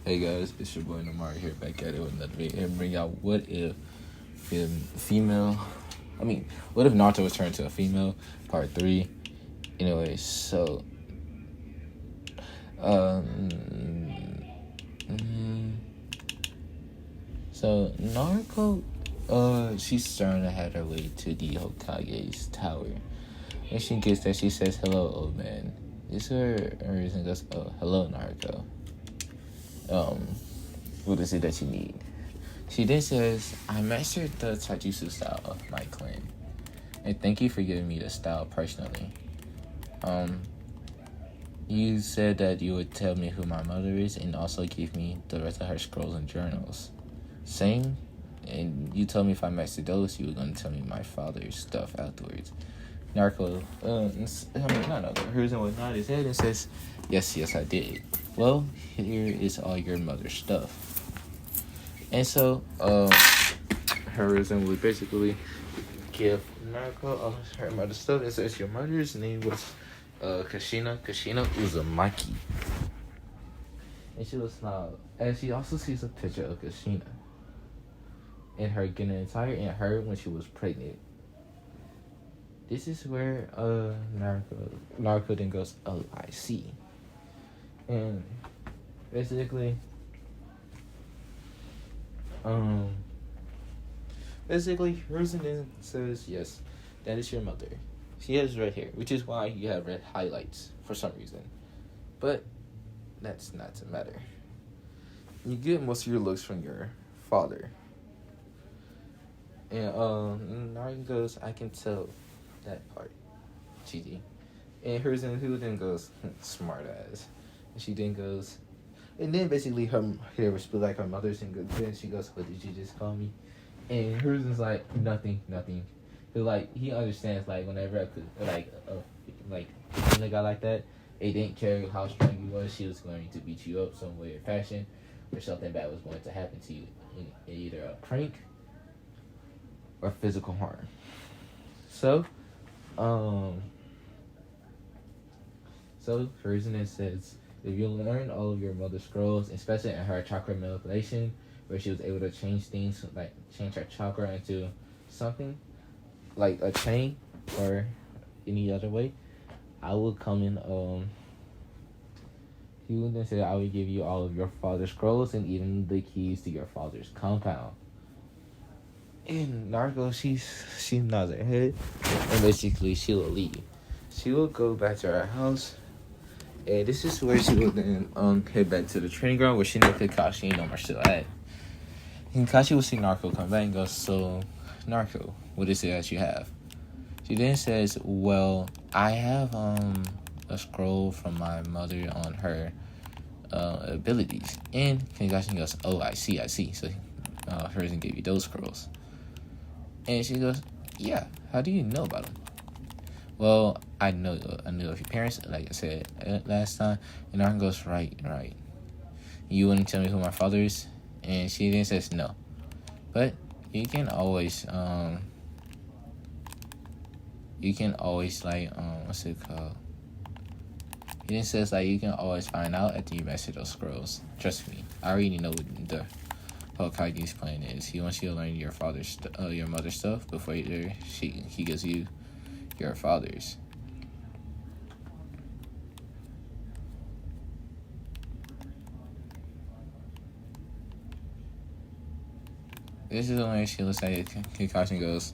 Hey guys, it's your boy Namari here, back at it with another video and bring out what if what if Naruto was turned to a female, part 3. Anyway, so Naruto, she's starting to head her way to the Hokage's tower. And she gets there, she says, "Hello, old man." This her reason goes, "Oh, hello, Naruto. What is it that you need?" She then says, "I mastered the taijutsu style of my clan, and thank you for giving me the style personally. You said that you would tell me who my mother is and also give me the rest of her scrolls and journals. Same, and you told me if I mastered those, you were going to tell me my father's stuff afterwards." Naruto, Hiruzen would nod his head and says, yes, I did. Well, here is all your mother's stuff." And so, Hiruzen would basically give Naruto her mother's stuff. It says your mother's name was Kashina Uzumaki. And she was smiled. And she also sees a picture of Kashina and her getting entire and her when she was pregnant. This is where Naruto then goes, "Oh, I see." And basically Hiruzen then says, "Yes, that is your mother. She has red hair, which is why you have red highlights for some reason. But that's not to matter. You get most of your looks from your father." And Naruto goes, "I can tell that part, GG." And Hiruzen who then goes, "Smart ass." And she then goes, and then basically her hair was split like her mother's, and then she goes, "What did you just call me?" And Hiruzen's like, nothing. Cause like he understands, like whenever a guy like that, it didn't care how strong you was, she was going to beat you up some way or fashion, or something bad was going to happen to you in either a prank or physical harm. So Hiruzen says, if you learn all of your mother's scrolls, especially in her chakra manipulation, where she was able to change things, like change her chakra into something like a chain or any other way, I will come in. He would then say, "I will give you all of your father's scrolls and even the keys to your father's compound." And Naruto, she nods her head, and basically she will leave. She will go back to her house, and this is where she will then head back to the training ground where she knows Kakashi and Omar still at. And Kakashi will see Naruto come back and goes, "So, Naruto, what is it that you have?" She then says, "Well, I have a scroll from my mother on her abilities." And Kakashi goes, "Oh, I see. So Hiruzen gave you those scrolls." And she goes, "Yeah, how do you know about them?" "Well, I knew of your parents, like I said last time." And Naruto goes, right. "You wouldn't tell me who my father is?" And she then says, "No. But you can always what's it called?" He then says, like, you can always find out after you master those scrolls. Trust me, I already know what the Hokage's plan is. He wants you to learn your your mother's stuff before he gives you your father's." This is the way she looks at Kakashi and goes,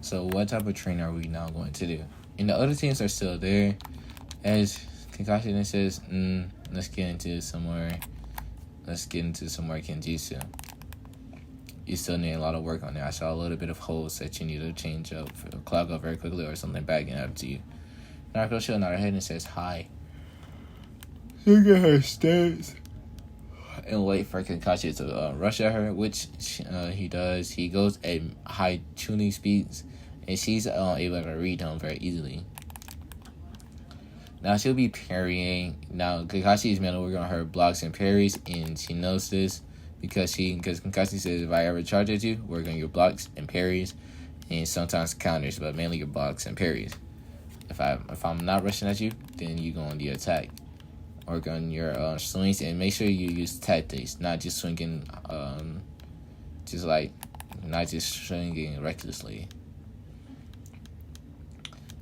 "So what type of training are we now going to do?" And the other teams are still there, as Kakashi then says, let's get into some more Kenjutsu. You still need a lot of work on it. I saw a little bit of holes that you need to change up, clog up very quickly, or something bad can happen to you." Naruto she'll nod her head and says, "Hi." Look at her stance. And wait for Kakashi to rush at her, which he does. He goes at high tuning speeds, and she's able to read him very easily. Now she'll be parrying. Now Kakashi is meant to work on her blocks and parries, and she knows this because Kakashi says, "If I ever charge at you, work on your blocks and parries, and sometimes counters, but mainly your blocks and parries. If I'm not rushing at you, then you go on the attack. work on your swings, and make sure you use tactics, not just swinging, not just swinging recklessly.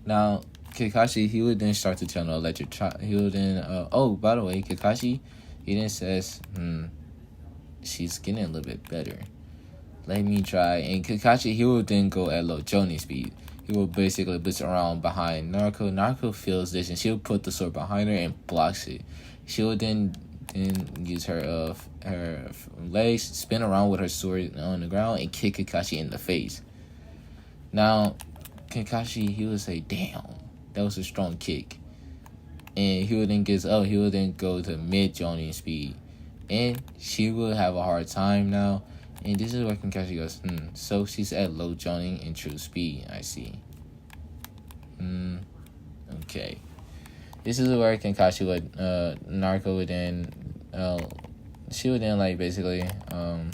Now, Kakashi, he would then start to channel electric. He would then, by the way, Kakashi, he then says, she's getting a little bit better. Let me try. And Kakashi, he will then go at low Jonin speed. He will basically blitz around behind Naruto. Naruto feels this, and she'll put the sword behind her and blocks it. She will then use her legs, spin around with her sword on the ground, and kick Kakashi in the face. Now, Kakashi, he would say, "Damn, that was a strong kick." And he would then he would then go to mid Jonin speed, and she will have a hard time now. And this is where Kakashi goes, so she's at low Jonin and true speed, I see. Okay. This is where Kakashi would, Naruto would then, she would then, like, basically, or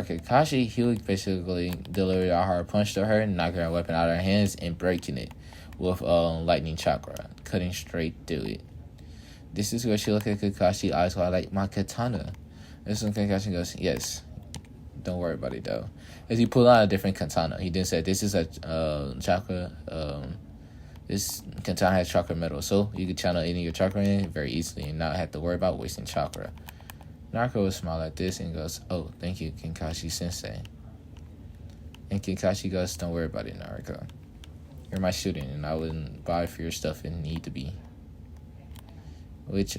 Kakashi, he would basically deliver a hard punch to her, knocking her weapon out of her hands, and breaking it with lightning chakra, cutting straight through it. This is where she looked at Kakashi, eyes wide like, my katana. This is when Kakashi goes, yes, don't worry about it though. As he pulled out a different katana, he then said, this is a chakra, this katana has chakra metal, so you can channel any of your chakra in very easily and not have to worry about wasting chakra. Naruto will smile at this and goes, oh, thank you, Kakashi Sensei. And Kakashi goes, don't worry about it, Naruto. You're my student, and I wouldn't buy for your stuff if need to be. Which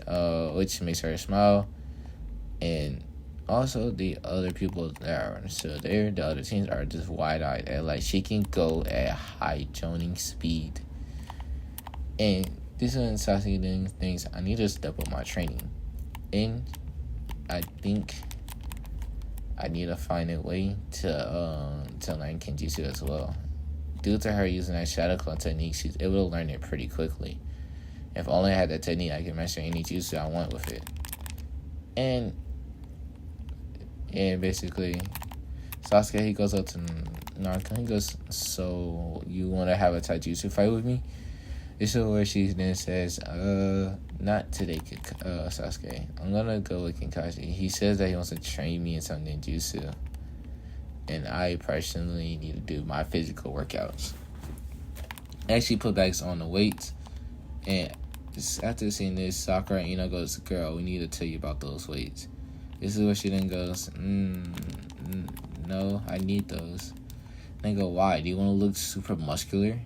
makes her smile. And also the other people that are still there, the other teams are just wide-eyed at like she can go at high Jonin speed. And this is when Sasuke then thinks I need to step up my training. And I think I need to find a way to learn Kenjutsu as well. Due to her using that Shadow Clone technique, she's able to learn it pretty quickly. If only I had that technique, I could master any jutsu I want with it. And basically, Sasuke, he goes up to Naruto. He goes, so you want to have a taijutsu fight with me? This is where she then says, not today, Sasuke. I'm going to go with Kakashi. He says that he wants to train me in some ninjutsu. And I personally need to do my physical workouts. Actually put back on the weights. And after seeing this, Sakura and Ino goes, girl, we need to tell you about those weights. This is where she then goes, no, I need those. They go, why? Do you want to look super muscular?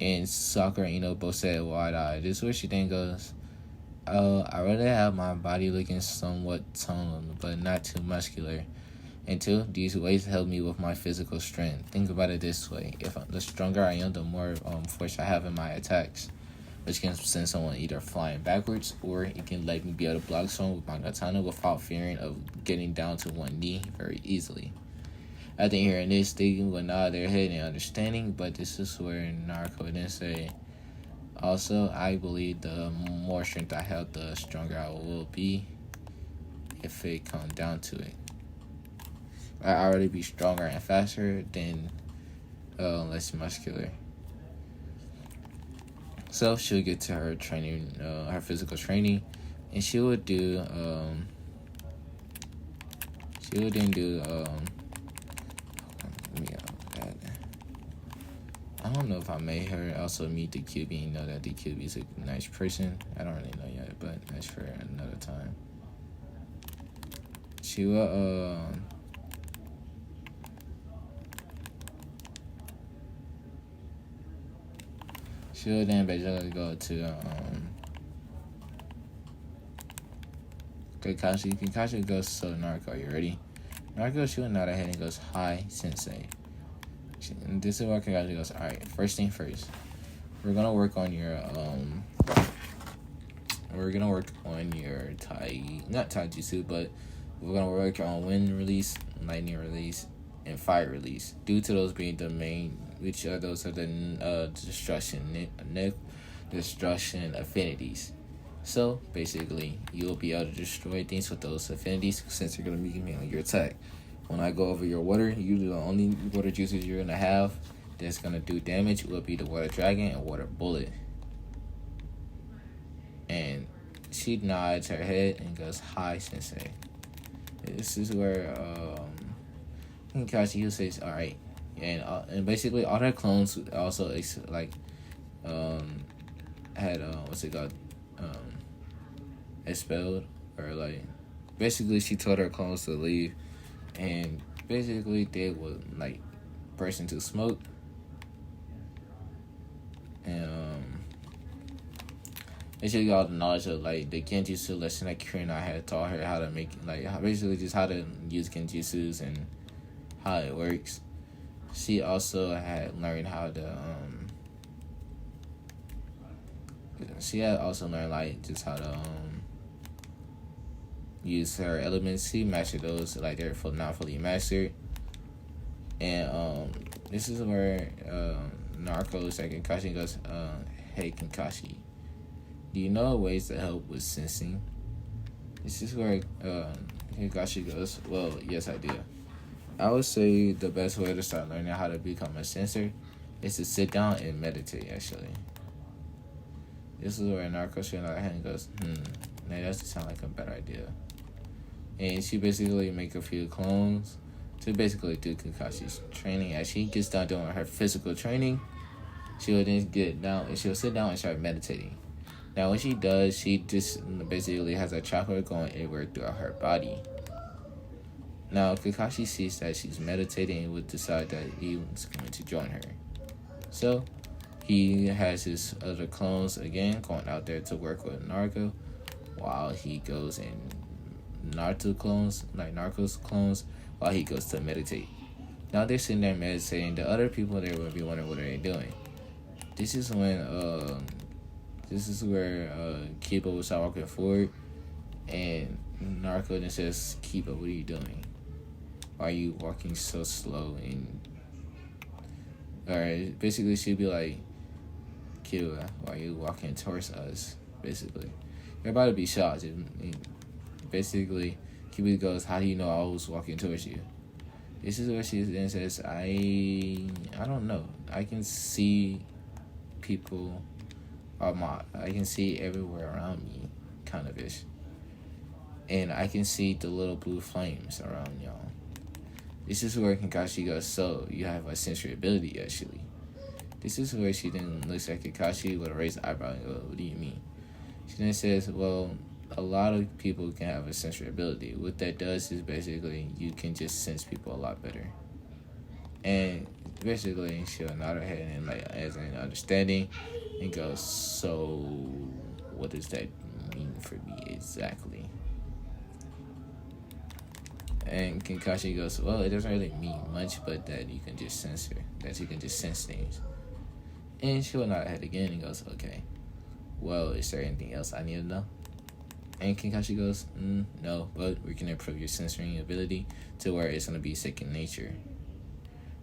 And Sakura and Ino both said wide-eyed. This is where she then goes, I rather have my body looking somewhat toned, but not too muscular. And two, these weights help me with my physical strength. Think about it this way. The stronger I am, the more force I have in my attacks, which can send someone either flying backwards, or it can let me be able to block someone with my katana without fearing of getting down to one knee very easily. After hearing this, they would nod their head in understanding, but this is where Naruto would then say, also, I believe the more strength I have, the stronger I will be if it comes down to it. I already be stronger and faster than less muscular. So she'll get to her training, her physical training, and she would do, I don't know if I made her also meet the QB and know that the QB is a nice person. I don't really know yet, but that's for another time. She will, she will then basically go to Kakashi. Kakashi goes to Naruto. Are you ready? Naruto, she will nod her head and goes, hi, sensei. And this is where Kakashi goes, alright, first thing first. We're gonna work on your not taijutsu, but we're gonna work on wind release, lightning release, and fire release. Due to those being the main, those are the destruction affinities. So basically, you'll be able to destroy things with those affinities since you're gonna be on your attack. When I go over your water, usually the only water juices you're gonna have that's gonna do damage will be the water dragon and water bullet. And she nods her head and goes, "Hi, Sensei." This is where Kakashi, who says, "All right," and basically all her clones also um had what's it called, expelled, or like basically she told her clones to leave, and basically they would like burst into smoke, and and she got all the knowledge of like the genjutsu lesson that Kurina had taught her, how to make basically just how to use genjutsus and how it works. She also had learned how to she had also learned like just how to use her elements. She mastered those, like they're not fully mastered. And this is where Naruto's like Kakashi goes, "Hey Kakashi, do you know ways to help with sensing?" This is where Kakashi goes, "Well, yes I do. I would say the best way to start learning how to become a sensor is to sit down and meditate, actually." This is where Naruto shakes her head and goes, that doesn't sound like a bad idea. And she basically make a few clones to basically do Kakashi's training. As she gets done doing her physical training, she will then get down and she'll sit down and start meditating. Now, when she does, she just basically has a chakra going everywhere throughout her body. Now, Kakashi sees that she's meditating and would decide that he's going to join her. So, he has his other clones again going out there to work with Naruto, while he goes and Naruto's clones, while he goes to meditate. Now they're sitting there meditating. The other people there will be wondering what are they doing. This is where Kiba will start walking forward, and Naruto then says, "Kiba, what are you doing? Why are you walking so slow?" Or basically she'd be like, "Kiba, why are you walking towards us?" Basically, you're about to be shot. And basically, Kiba goes, "How do you know I was walking towards you?" This is where she then says, I don't know. I can see people, I can see everywhere around me, kind of ish. And I can see the little blue flames around y'all. This is where Kakashi goes, "So, you have a sensory ability, actually." This is where she then looks at Kakashi with a raised eyebrow and goes, "What do you mean?" She then says, "Well, a lot of people can have a sensory ability. What that does is basically you can just sense people a lot better." And basically she'll nod her head and like as an understanding and goes, "So what does that mean for me exactly?" And Kakashi goes, "Well, it doesn't really mean much, but that you can just sense her, that you can just sense things." And she'll nod her head again and goes, "Okay, well, is there anything else I need to know?" And Kakashi goes, "No, but we can improve your sensory ability to where it's going to be second nature."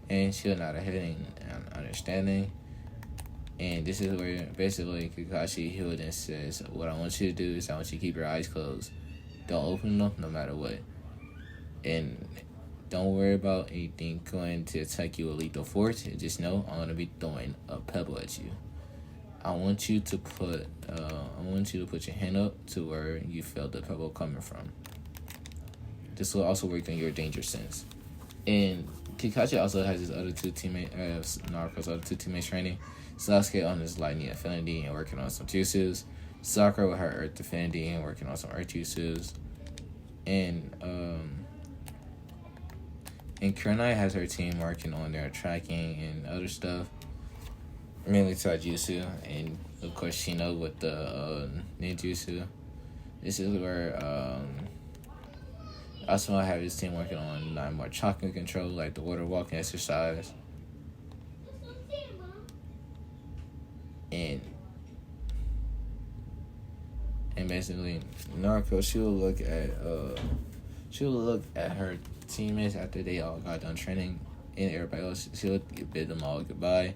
And she'll nod her head in understanding. And this is where basically Kakashi then says, "What I want you to do is I want you to keep your eyes closed. Don't open them no matter what. And don't worry about anything going to attack you with lethal force. Just know I'm going to be throwing a pebble at you. I want you to put your hand up to where you feel the pebble coming from. This will also work on your danger sense." And Kakashi also has his other two teammates, Naruto's other two teammates training. Sasuke on his lightning affinity and working on some jutsus. Sakura with her earth affinity and working on some earth jutsus. And Kurenai has her team working on their tracking and other stuff. Mainly Taijutsu, and of course Shino with the ninjutsu. This is where Asuma have his team working on more chakra control, like the water walking exercise. And basically Naruto, she'll look at her teammates after they all got done training, and everybody else, she'll bid them all goodbye.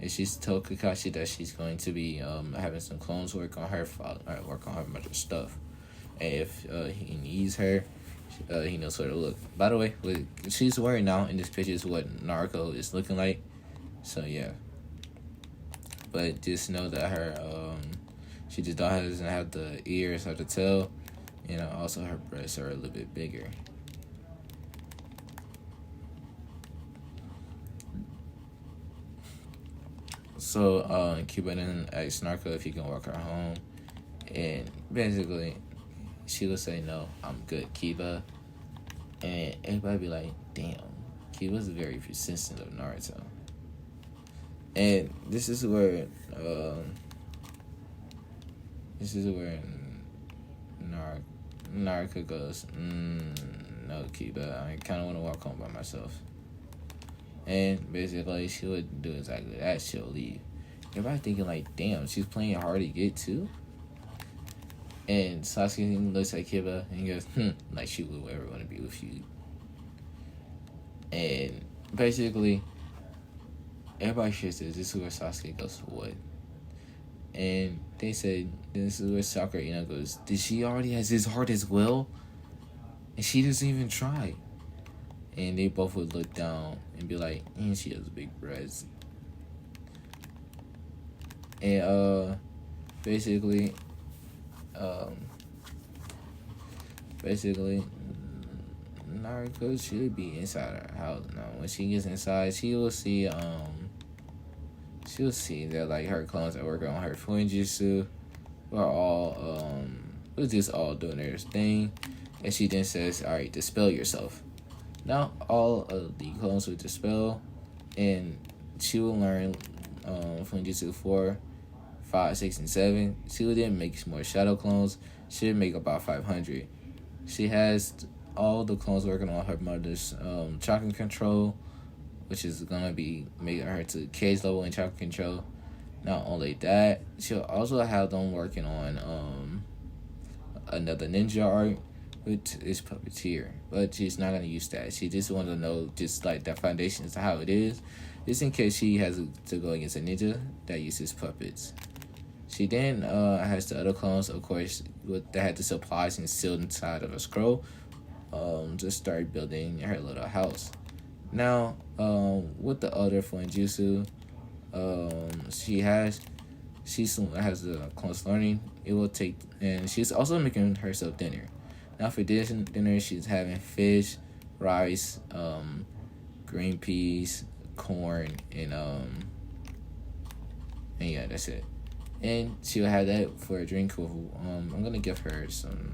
And she's told Kakashi that she's going to be having some clones work on her bunch of stuff. And if he needs her, he knows where to look. By the way, what she's wearing now in this picture is what Naruto is looking like. So yeah. But just know that She just doesn't have the ears or the tail. Also her breasts are a little bit bigger. So Cuba then asked Narco if he can walk her home, and basically she would say no, I'm good, Kiba. And everybody be like, damn, Kiba's very persistent of Naruto. And this is where Naruto goes, no, Kiba, I kind of want to walk home by myself. And basically, she would do exactly that. She'll leave. Everybody thinking like, damn, she's playing hard to get to. And Sasuke looks at Kiba and he goes, like she would ever want to be with you. And basically, everybody says this is where Sasuke goes, what? And they said, this is where Sakura goes, did she already has his heart as well? And she doesn't even try. And they both would look down and be like, she has big breasts. And basically Naruto should be inside her house now. When she gets inside, she'll see that like her clones that work on her Fuinjutsu are all was just all doing their thing. And she then says, alright, dispel yourself. Now all of the clones will dispel, and she will learn Fuinjutsu 4, 5, 6, and 7. She will then make more shadow clones. She would make about 500. She has all the clones working on her mother's chakra control, which is gonna be making her to cage level in chakra control. Not only that, she'll also have them working on another ninja art, which is puppeteer, but she's not gonna use that. She just wanted to know just like the foundations of how it is, just in case she has to go against a ninja that uses puppets. She then has the other clones, of course, that had the supplies and sealed inside of a scroll, to start building her little house. Now, with the other Fuinjutsu, she has the close learning. It will take, and she's also making herself dinner. Now for dinner, she's having fish, rice, green peas, corn, and yeah, that's it. And she'll have that for a drink. I'm gonna give her some.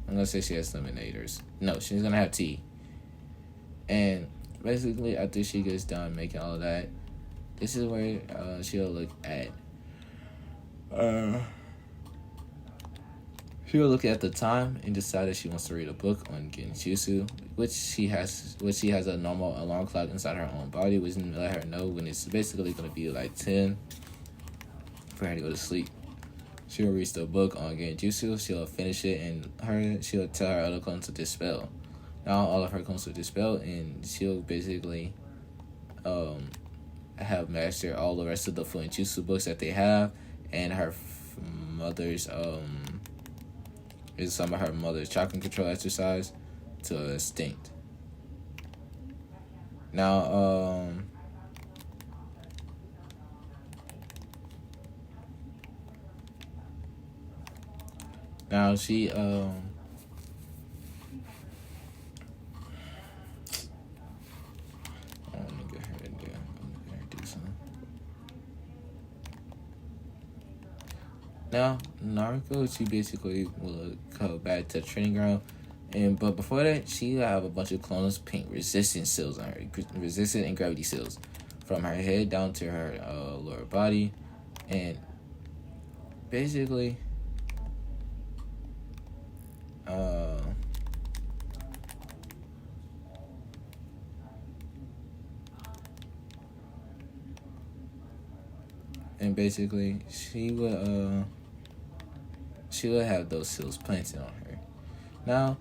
I'm gonna say she has lemonade. No, she's gonna have tea. And basically, after she gets done making all of that, this is where she'll look at. She'll look at the time and decide that she wants to read a book on Genjutsu, which she has a normal alarm clock inside her own body, which will let her know when it's basically gonna be like 10 for her to go to sleep. She'll read the book on Genjutsu, she'll finish it, and she'll tell her other clones to dispel. Now all of her clones will dispel, and she'll basically have mastered all the rest of the Fuinjutsu books that they have, and her mother's is some of her mother's chakra control exercise to extinct. Now Now she let me get her to do something. Now Naruto, she basically will go back to the training ground, but before that, she will have a bunch of clones paint resistant seals on her, resistant and gravity seals, from her head down to her lower body, and basically. And basically, she would have those seals planted on her. Now,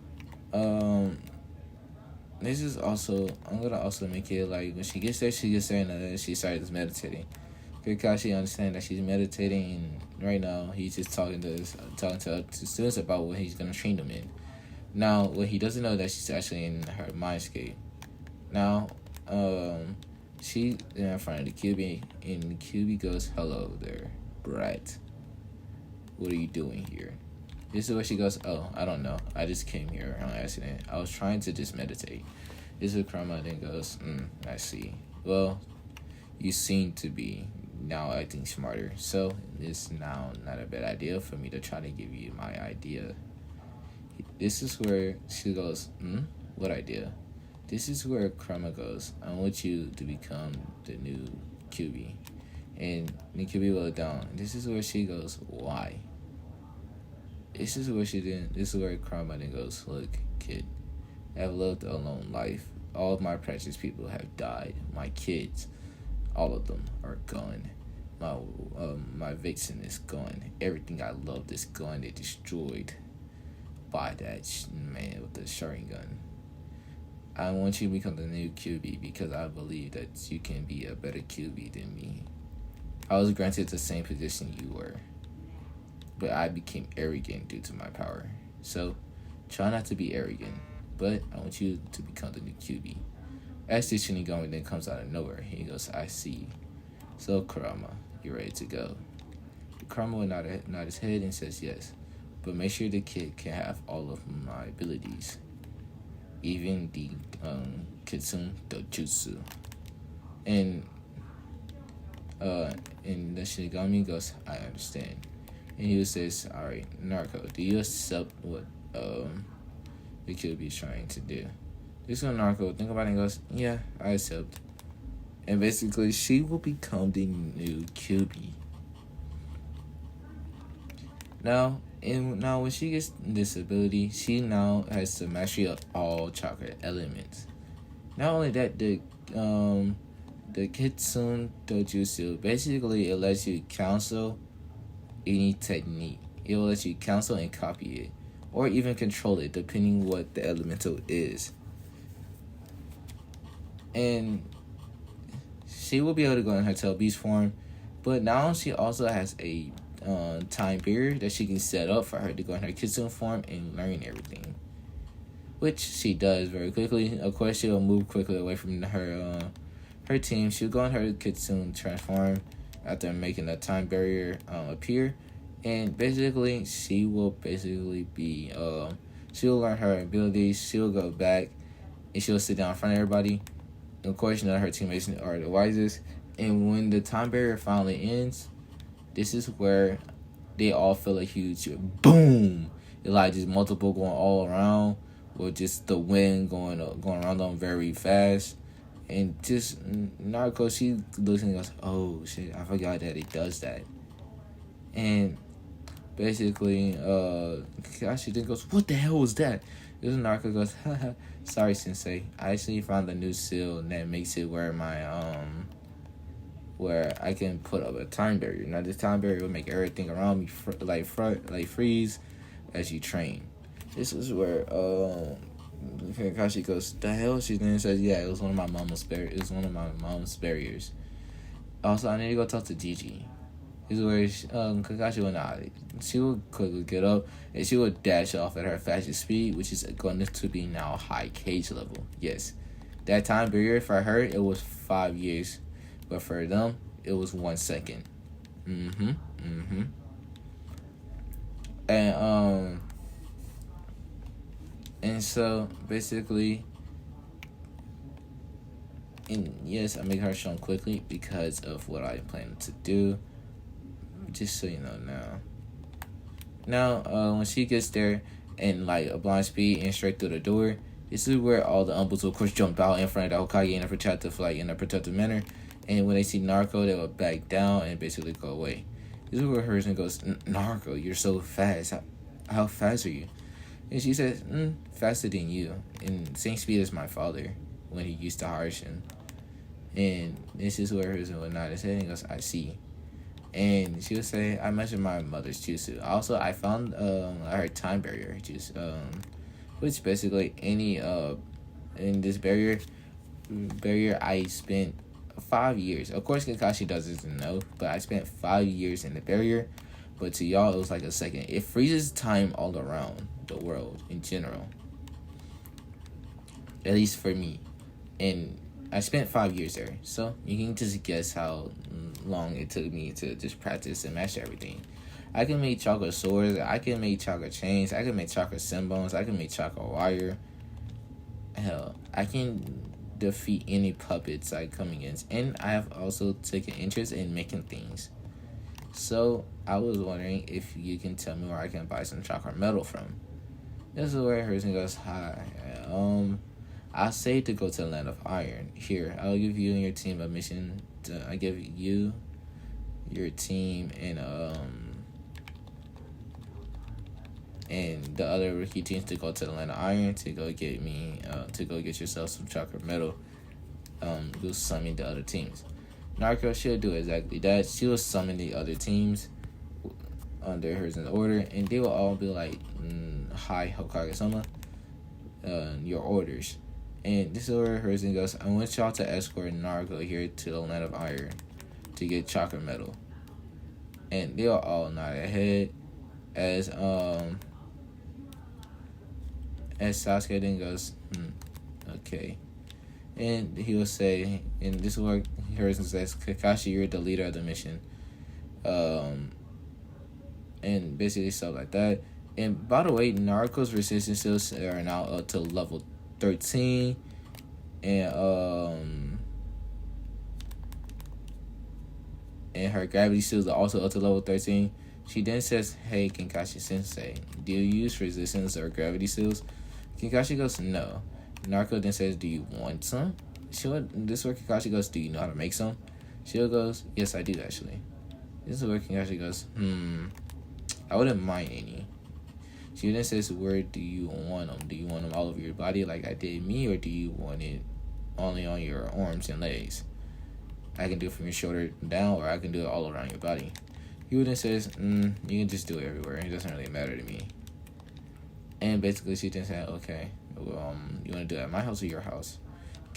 this is also, I'm gonna also make it like when she gets there, and she starts meditating. Kakashi understands that she's meditating, and right now he's just talking to students about what he's gonna train them in. Now, what he doesn't know that she's actually in her mindscape. Now, she in front of the QB, and the QB goes, "Hello there, brat." what are you doing here? This is where she goes, oh, I don't know. I just came here on accident. I was trying to just meditate. This is where Kurama then goes, I see. Well, you seem to be now acting smarter. So it's now not a bad idea for me to try to give you my idea. This is where she goes, what idea? This is where Kurama goes, I want you to become the new QB. And the QB will down. This is where she goes, why? This is where Kurama then goes, look, kid, I've lived a lone life. All of my precious people have died. My kids, all of them are gone. My vixen is gone. Everything I loved is gone. They destroyed by that man with the Sharingan. I want you to become the new QB because I believe that you can be a better QB than me. I was granted the same position you were, but I became arrogant due to my power. So, try not to be arrogant, but I want you to become the new QB. As the Shinigami then comes out of nowhere, he goes, I see. So, Kurama, you're ready to go. Kurama will nod his head and says yes, but make sure the kid can have all of my abilities, even the Kitsune Dojutsu. And the Shinigami goes, I understand. And he says, alright, Naruto, do you accept what the QB is trying to do? This one, Naruto, think about it and goes, yeah, I accept. And basically, she will become the new QB. Now, when she gets this ability, she now has the mastery of all chakra elements. Not only that, the Kitsune Dojutsu, basically it lets you counsel any technique. It will let you counsel and copy it, or even control it, depending what the elemental is. And she will be able to go in her tail beast form, but now she also has a time barrier that she can set up for her to go in her Kitsune form and learn everything, which she does very quickly. Of course, she will move quickly away from her team. She'll go in her Kitsune transform after making a time barrier appear, and basically she will be she'll learn her abilities. She'll go back and she'll sit down in front of everybody. Of course, none of her teammates are the wisest, and when the time barrier finally ends, this is where they all feel a huge boom. It's like just multiple going all around, with just the wind going around them very fast. And just Naruto, she looks and goes, oh shit, I forgot that it does that. And basically, Kakashi then goes, what the hell was that? This Naruto goes, haha, sorry sensei. I actually found a new seal that makes it where my where I can put up a time barrier. Now this time barrier will make everything around me freeze as you train. This is where Kakashi goes, the hell? She then says, yeah, it was one of my mom's barriers. Also, I need to go talk to Gigi. This is where Kakashi will not. She will quickly get up and she will dash off at her fastest speed, which is going to be now high cage level. Yes, that time barrier for her, it was 5 years, but for them, it was 1 second. And so basically, and yes, I make her shown quickly because of what I plan to do. Just so you know now. Now, when she gets there and like a blind speed and straight through the door, this is where all the umbos will of course jump out in front of the Hokage in a protective manner. And when they see Naruto, they will back down and basically go away. This is where Hiruzen goes, Naruto, you're so fast. How fast are you? And she says, faster than you. And same speed as my father when he used to Harshin. And this is where Hiruzen will nod his head and goes, I see. And she would say, I mentioned my mother's jutsu. Also, I found her time barrier jutsu, which basically any in this barrier I spent 5 years. Of course, Kakashi doesn't know, but I spent 5 years in the barrier. But to y'all, it was like a second. It freezes time all around the world in general, at least for me. And I spent 5 years there, so you can just guess how long it took me to just practice and master everything. I can make chakra swords. I can make chakra chains. I can make chakra symbols. I can make chakra wire. Hell, I can defeat any puppets I come against. And I have also taken interest in making things. So I was wondering if you can tell me where I can buy some chakra metal from. This is where Herzen goes, hi. I'll say to go to the land of iron. Here, I'll give you and your team a mission. I give you, your team, and the other rookie teams to go to the land of iron to go get yourself some chakra metal. Go summon the other teams. Naruto should do exactly that. She will summon the other teams under Herzen's order, and they will all be like, hi, Hokage-sama, your orders. And this is where Herzen goes, I want y'all to escort Naruto here to the land of iron to get chakra metal. And they'll all nod their head as Sasuke then goes, okay. And he will say, and this is where Herzen says, Kakashi, you're the leader of the mission. And basically stuff like that. And by the way, Naruto's resistance skills are now up to level 13. And her gravity skills are also up to level 13. She then says, hey, Kakashi Sensei, do you use resistance or gravity skills? Kakashi goes, no. Naruto then says, do you want some? This is where Kakashi goes, do you know how to make some? Shio goes, yes, I do actually. This is where Kakashi goes, I wouldn't mind any. She then says, where do you want them? Do you want them all over your body like I did me, or do you want it only on your arms and legs? I can do it from your shoulder down, or I can do it all around your body. He then says, you can just do it everywhere. It doesn't really matter to me. And basically she then said, okay, well, you want to do it at my house or your house?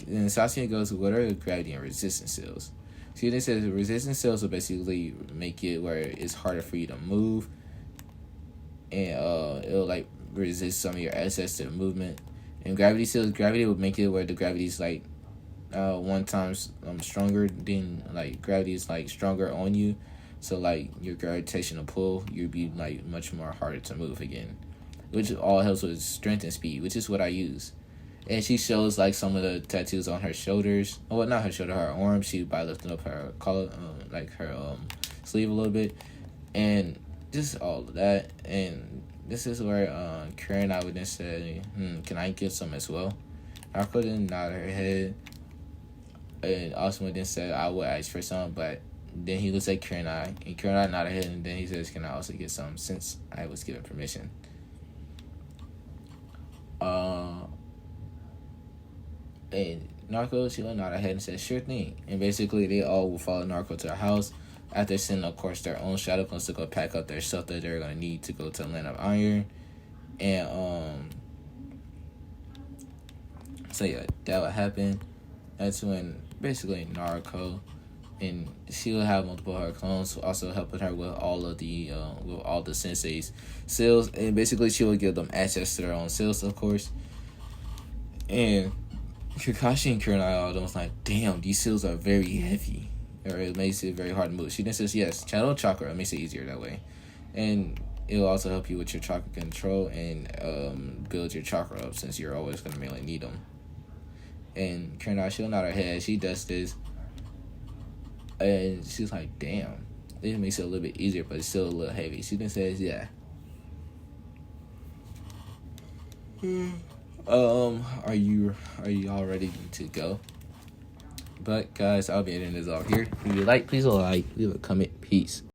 Then Sasuke goes, what are the gravity and resistance skills? She then says, resistance skills will basically make it where it's harder for you to move. And it'll like resist some of your access to movement. And gravity skills, gravity will make it where the gravity is like 1 times stronger. Then like gravity is like stronger on you, so like your gravitational pull, you'll be like much more harder to move again, which all helps with strength and speed, which is what I use. And she shows like some of the tattoos on her shoulders. Oh, well, not her shoulder, her arm. She by lifting up her collar, like her sleeve a little bit, and just all of that. And this is where Karen I would then say, can I get some as well? Naruto then nod her head, and Asuma then said, I would ask for some, but then he looks at Karen and Karen I nod her head, and then he says, can I also get some since I was given permission? And Naruto, she will nod her head and says, sure thing. And basically they all will follow Naruto to her house after sending, of course, their own shadow clones to go pack up their stuff that they're going to need to go to the land of iron. And so yeah, that would happen. That's when basically Naruto, and she will have multiple of her clones also helping her with all of the sensei's seals, and basically she will give them access to their own seals, of course. And Kakashi and Kurenai all was like, damn, these seals are very heavy, or it makes it very hard to move. She then says, yes, channel chakra, it makes it easier that way, and it will also help you with your chakra control and build your chakra up, since you're always going to mainly need them. And Kurenai, she'll nod her head, she does this, and she's like, damn, this makes it a little bit easier, but it's still a little heavy. She then says, yeah. Are you all ready to go? But guys, I'll be ending this off here. If you like, please leave a comment. Peace.